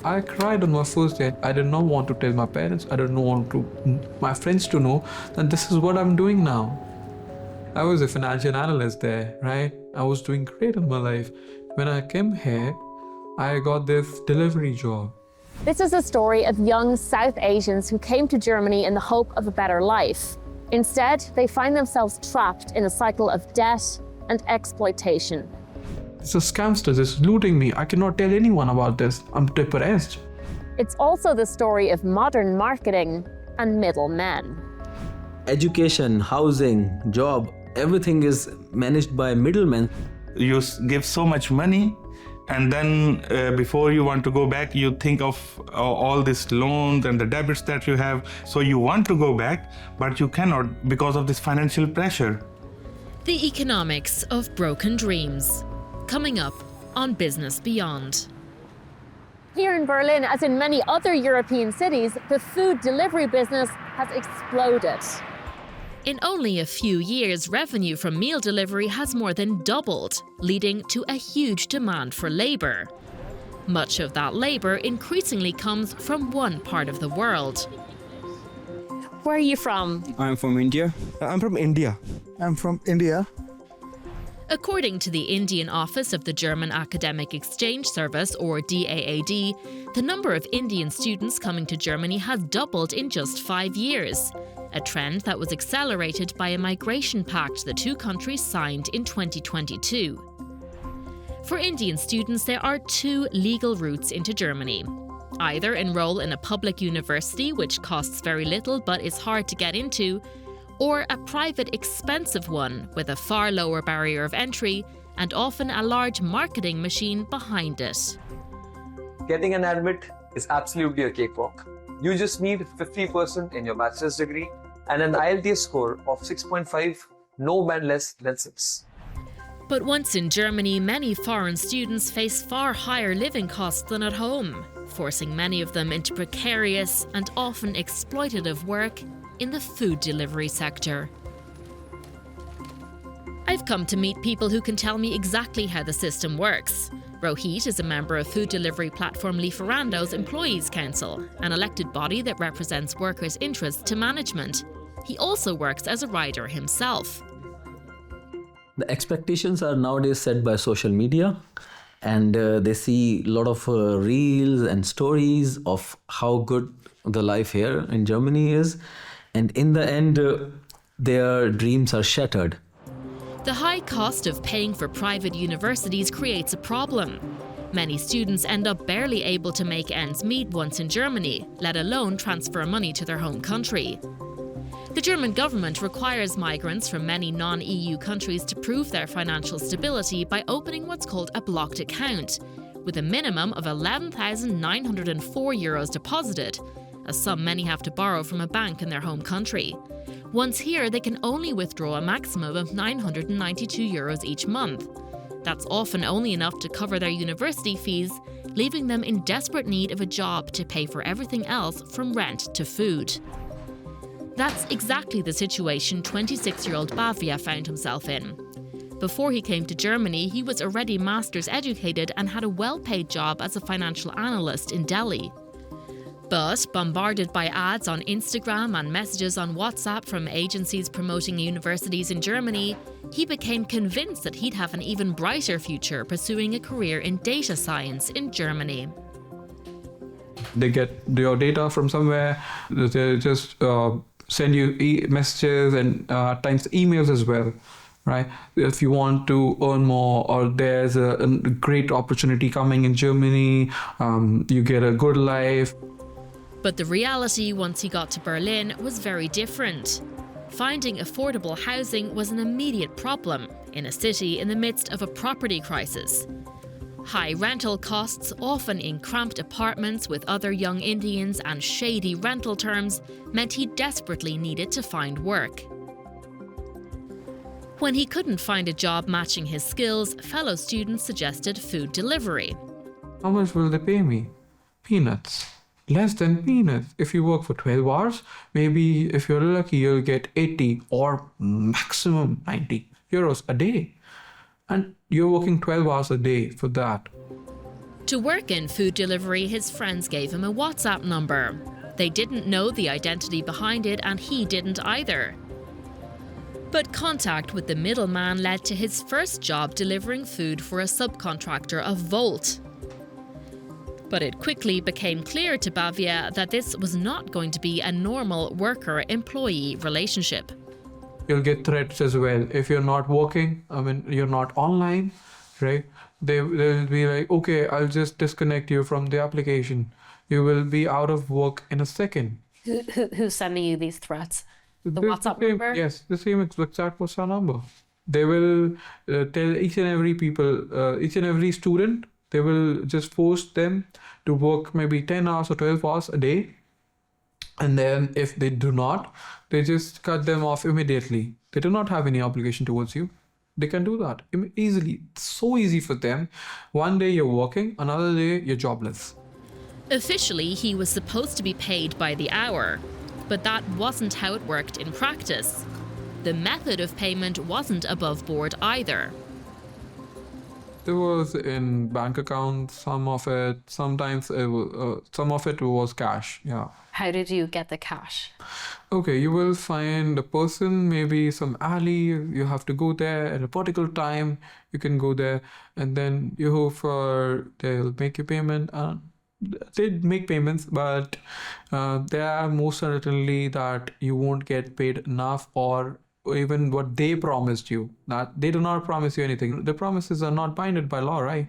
I cried on my first day. I did not want to tell my parents. I did not want my friends to know that this is what I'm doing now. I was a financial analyst there, right? I was doing great in my life. When I came here, I got this delivery job. This is a story of young South Asians who came to Germany in the hope of a better life. Instead, they find themselves trapped in a cycle of debt and exploitation. It's a scamster, it's looting me. I cannot tell anyone about this. I'm depressed. It's also the story of modern marketing and middlemen. Education, housing, job, everything is managed by middlemen. You give so much money, and then before you want to go back, you think of all these loans and the debits that you have. So you want to go back, but you cannot because of this financial pressure. The economics of broken dreams. Coming up on Business Beyond. Here in Berlin, as in many other European cities, the food delivery business has exploded. In only a few years, revenue from meal delivery has more than doubled, leading to a huge demand for labour. Much of that labour increasingly comes from one part of the world. Where are you from? I'm from India. I'm from India. I'm from India. According to the Indian office of the German Academic Exchange Service, or DAAD, the number of Indian students coming to Germany has doubled in just 5 years, a trend that was accelerated by a migration pact the two countries signed in 2022. For Indian students, there are two legal routes into Germany. Either enroll in a public university, which costs very little but is hard to get into, or a private, expensive one with a far lower barrier of entry and often a large marketing machine behind it. Getting an admit is absolutely a cakewalk. You just need 50% in your bachelor's degree and an IELTS score of 6.5, no band less than 6. But once in Germany, many foreign students face far higher living costs than at home, forcing many of them into precarious and often exploitative work in the food delivery sector. I've come to meet people who can tell me exactly how the system works. Rohit is a member of food delivery platform Lieferando's Employees Council, an elected body that represents workers' interests to management. He also works as a rider himself. The expectations are nowadays set by social media, and they see a lot of reels and stories of how good the life here in Germany is. And in the end, their dreams are shattered. The high cost of paying for private universities creates a problem. Many students end up barely able to make ends meet once in Germany, let alone transfer money to their home country. The German government requires migrants from many non-EU countries to prove their financial stability by opening what's called a blocked account, with a minimum of €11,904 deposited, a sum many have to borrow from a bank in their home country. Once here, they can only withdraw a maximum of €992 each month. That's often only enough to cover their university fees, leaving them in desperate need of a job to pay for everything else from rent to food. That's exactly the situation 26-year-old Bhavya found himself in. Before he came to Germany, he was already master's educated and had a well-paid job as a financial analyst in Delhi. But, bombarded by ads on Instagram and messages on WhatsApp from agencies promoting universities in Germany, he became convinced that he'd have an even brighter future pursuing a career in data science in Germany. They get your data from somewhere, they just send you messages and at times emails as well, right? If you want to earn more, or there's a great opportunity coming in Germany, you get a good life. But the reality once he got to Berlin was very different. Finding affordable housing was an immediate problem in a city in the midst of a property crisis. High rental costs, often in cramped apartments with other young Indians, and shady rental terms meant he desperately needed to find work. When he couldn't find a job matching his skills, fellow students suggested food delivery. How much will they pay me? Peanuts. Less than peanuts. If you work for 12 hours, maybe if you're lucky, you'll get 80 or maximum 90 euros a day. And you're working 12 hours a day for that. To work in food delivery, his friends gave him a WhatsApp number. They didn't know the identity behind it, and he didn't either. But contact with the middleman led to his first job delivering food for a subcontractor of Volt. But it quickly became clear to Bavia that this was not going to be a normal worker-employee relationship. You'll get threats as well. If you're not working, you're not online, right? They'll be like, okay, I'll just disconnect you from the application. You will be out of work in a second. Who's sending you these threats? The This WhatsApp same- number? Yes, the same exact WhatsApp number. They will tell each and every student, they will just force them to work maybe 10 hours or 12 hours a day. And then if they do not, they just cut them off immediately. They do not have any obligation towards you. They can do that easily. It's so easy for them. One day you're working, another day you're jobless. Officially, he was supposed to be paid by the hour, but that wasn't how it worked in practice. The method of payment wasn't above board either. There was in bank accounts, some of it was cash, yeah. How did you get the cash? Okay, you will find a person, maybe some alley, you have to go there at a particular time, you can go there, and then they'll make your payment. They make payments, but they are most certainly that you won't get paid enough or even what they promised you. That they do not promise you anything. The promises are not binded by law, right?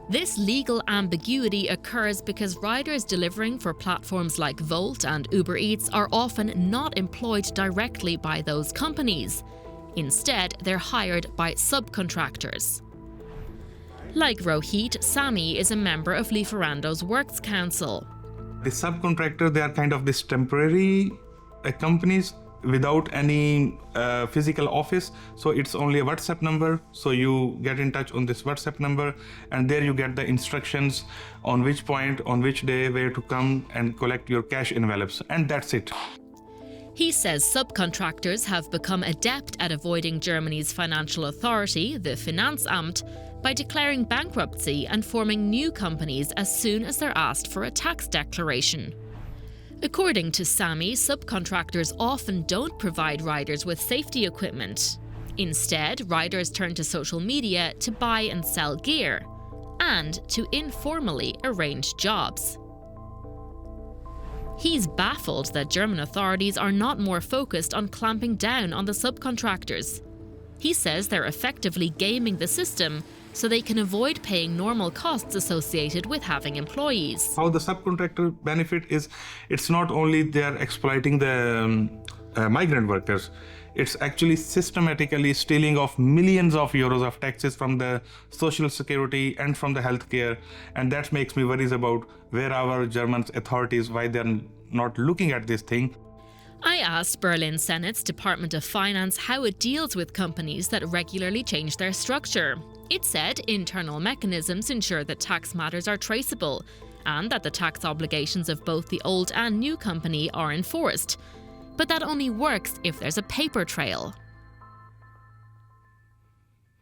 This legal ambiguity occurs because riders delivering for platforms like Volt and Uber Eats are often not employed directly by those companies. Instead, they're hired by subcontractors. Like Rohit, Sami is a member of Lieferando's Works Council. The subcontractor, they are kind of this temporary companies without any physical office. So it's only a WhatsApp number. So you get in touch on this WhatsApp number, and there you get the instructions on which point, on which day, where to come and collect your cash envelopes. And that's it. He says subcontractors have become adept at avoiding Germany's financial authority, the Finanzamt, by declaring bankruptcy and forming new companies as soon as they're asked for a tax declaration. According to Sami, subcontractors often don't provide riders with safety equipment. Instead, riders turn to social media to buy and sell gear, and to informally arrange jobs. He's baffled that German authorities are not more focused on clamping down on the subcontractors. He says they're effectively gaming the system so they can avoid paying normal costs associated with having employees. How the subcontractor benefit is, it's not only they are exploiting the migrant workers, it's actually systematically stealing off millions of euros of taxes from the social security and from the healthcare. And that makes me worries about where our German authorities, why they're not looking at this thing. I asked Berlin Senate's Department of Finance how it deals with companies that regularly change their structure. It said internal mechanisms ensure that tax matters are traceable and that the tax obligations of both the old and new company are enforced. But that only works if there's a paper trail.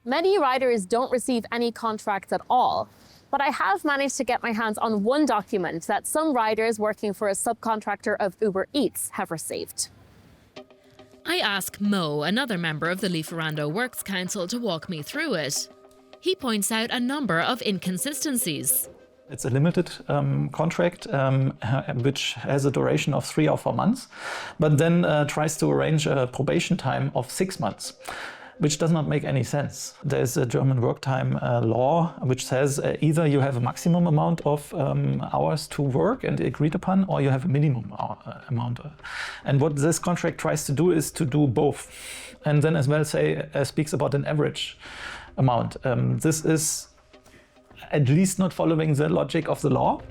Many riders don't receive any contracts at all, but I have managed to get my hands on one document that some riders working for a subcontractor of Uber Eats have received. I asked Mo, another member of the Lieferando Works Council, to walk me through it. He points out a number of inconsistencies. It's a limited contract which has a duration of 3 or 4 months, but then tries to arrange a probation time of 6 months, which does not make any sense. There's a German work time law which says either you have a maximum amount of hours to work and agreed upon, or you have a minimum amount. And what this contract tries to do is to do both, and then as well speaks about an average amount. This is at least not following the logic of the law.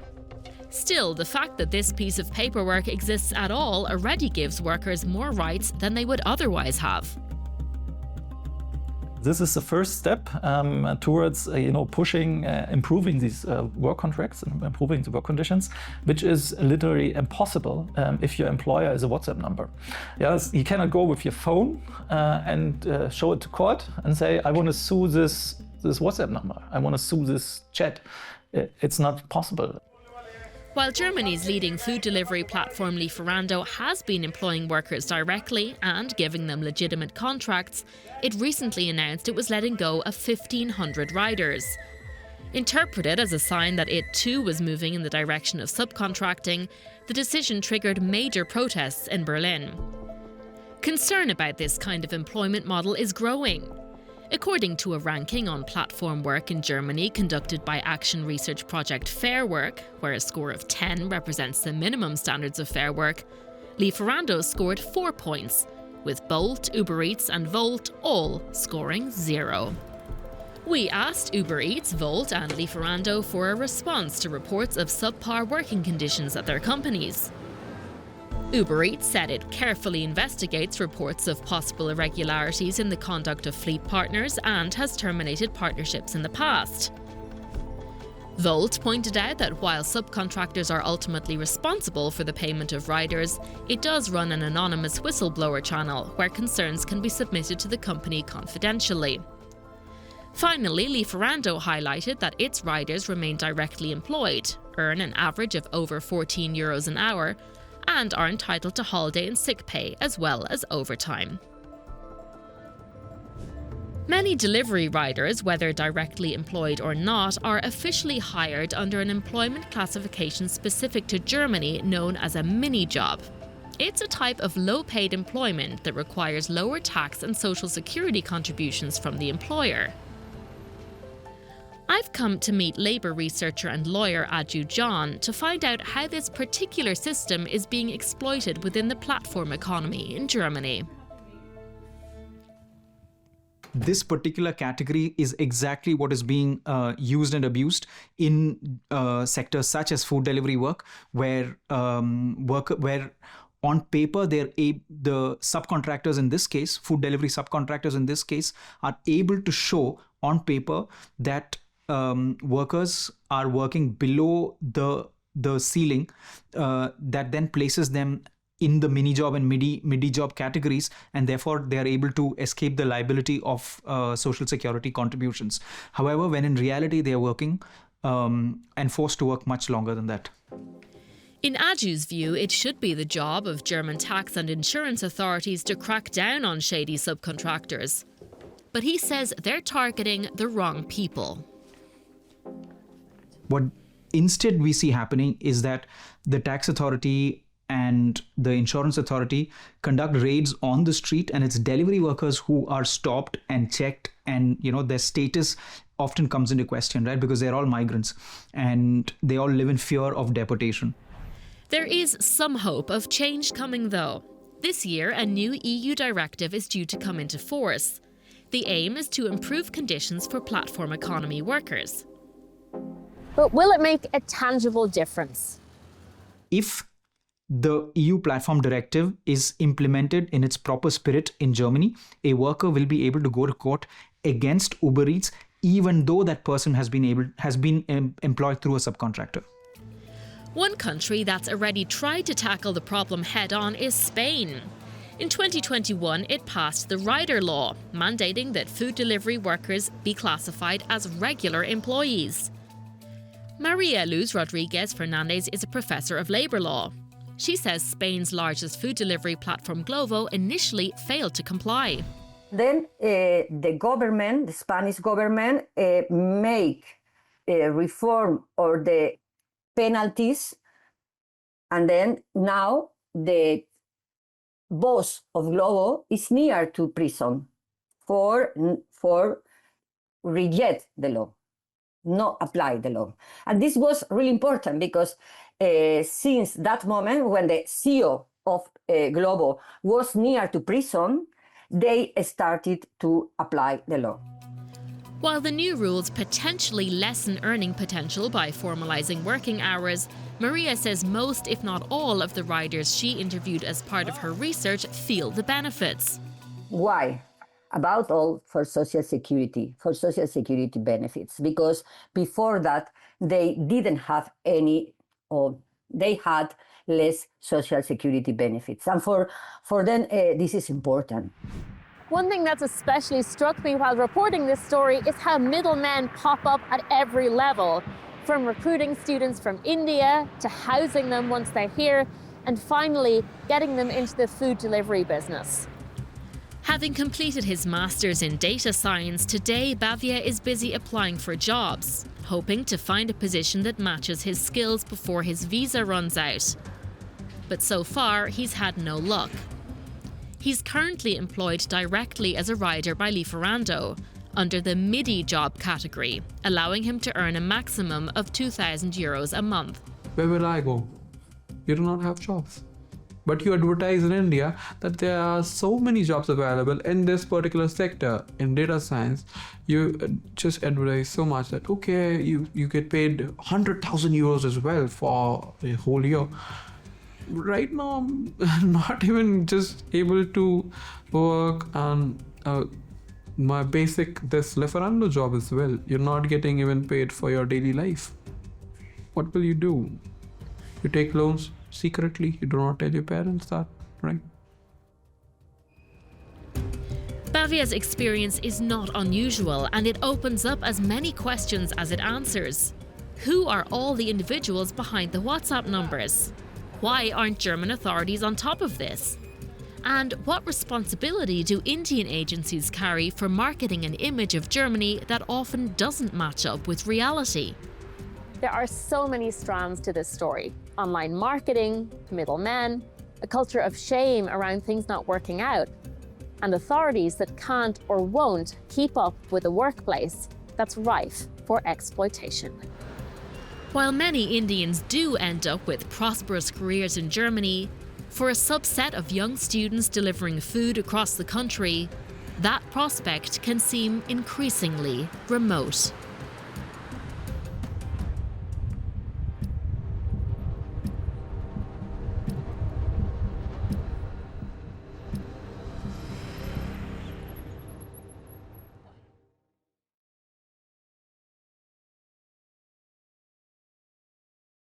Still, the fact that this piece of paperwork exists at all already gives workers more rights than they would otherwise have. This is the first step towards pushing, improving these work contracts and improving the work conditions, which is literally impossible if your employer is a WhatsApp number. Yes, you cannot go with your phone and show it to court and say, I want to sue this WhatsApp number. I want to sue this chat. It's not possible. While Germany's leading food delivery platform Lieferando has been employing workers directly and giving them legitimate contracts, it recently announced it was letting go of 1,500 riders. Interpreted as a sign that it too was moving in the direction of subcontracting, the decision triggered major protests in Berlin. Concern about this kind of employment model is growing. According to a ranking on platform work in Germany conducted by action research project Fair Work, where a score of 10 represents the minimum standards of fair work, Lieferando scored 4 points, with Bolt, Uber Eats and Volt all scoring 0. We asked Uber Eats, Volt and Lieferando for a response to reports of subpar working conditions at their companies. Uber Eats said it carefully investigates reports of possible irregularities in the conduct of fleet partners and has terminated partnerships in the past. Volt pointed out that while subcontractors are ultimately responsible for the payment of riders, it does run an anonymous whistleblower channel where concerns can be submitted to the company confidentially. Finally, Lieferando highlighted that its riders remain directly employed, earn an average of over €14 an hour, and are entitled to holiday and sick pay as well as overtime. Many delivery riders, whether directly employed or not, are officially hired under an employment classification specific to Germany known as a mini-job. It's a type of low-paid employment that requires lower tax and social security contributions from the employer. I've come to meet labour researcher and lawyer Aju John to find out how this particular system is being exploited within the platform economy in Germany. This particular category is exactly what is being used and abused in sectors such as food delivery work, where on paper the subcontractors in this case, food delivery subcontractors in this case, are able to show on paper that workers are working below the ceiling, that then places them in the mini job and midi job categories, and therefore they are able to escape the liability of social security contributions. However, when in reality they are working and forced to work much longer than that. In Aju's view, it should be the job of German tax and insurance authorities to crack down on shady subcontractors. But he says they're targeting the wrong people. What instead we see happening is that the tax authority and the insurance authority conduct raids on the street, and it's delivery workers who are stopped and checked, and their status often comes into question, right? Because they're all migrants and they all live in fear of deportation. There is some hope of change coming though. This year, a new EU directive is due to come into force. The aim is to improve conditions for platform economy workers. But will it make a tangible difference? If the EU platform directive is implemented in its proper spirit in Germany, a worker will be able to go to court against Uber Eats, even though that person has been employed through a subcontractor. One country that's already tried to tackle the problem head-on is Spain. In 2021, it passed the Rider Law, mandating that food delivery workers be classified as regular employees. Maria Luz Rodriguez Fernandez is a professor of labour law. She says Spain's largest food delivery platform, Glovo, initially failed to comply. Then the Spanish government, make a reform or the penalties, and then now the boss of Glovo is near to prison for reject the law, not apply the law. And this was really important because since that moment when the CEO of Glovo was near to prison, they started to apply the law. While the new rules potentially lessen earning potential by formalising working hours, Maria says most, if not all, of the riders she interviewed as part of her research feel the benefits. Why? About all for social security benefits, because before that they didn't have any, or they had less social security benefits. And for them, this is important. One thing that's especially struck me while reporting this story is how middlemen pop up at every level. From recruiting students from India to housing them once they're here, and finally getting them into the food delivery business. Having completed his master's in data science, today Bavia is busy applying for jobs, hoping to find a position that matches his skills before his visa runs out. But so far, he's had no luck. He's currently employed directly as a rider by Lieferando, under the MIDI job category, allowing him to earn a maximum of €2,000 a month. Where will I go? You do not have jobs. But you advertise in India that there are so many jobs available in this particular sector, in data science. You just advertise so much that, okay, you get paid €100,000 as well for a whole year. Right now, I'm not even just able to work on my basic this Lieferando job as well. You're not getting even paid for your daily life. What will you do? You take loans secretly. You do not tell your parents that, right? Bavia's experience is not unusual, and it opens up as many questions as it answers. Who are all the individuals behind the WhatsApp numbers? Why aren't German authorities on top of this? And what responsibility do Indian agencies carry for marketing an image of Germany that often doesn't match up with reality? There are so many strands to this story. Online marketing, middlemen, a culture of shame around things not working out, and authorities that can't or won't keep up with a workplace that's rife for exploitation. While many Indians do end up with prosperous careers in Germany, for a subset of young students delivering food across the country, that prospect can seem increasingly remote.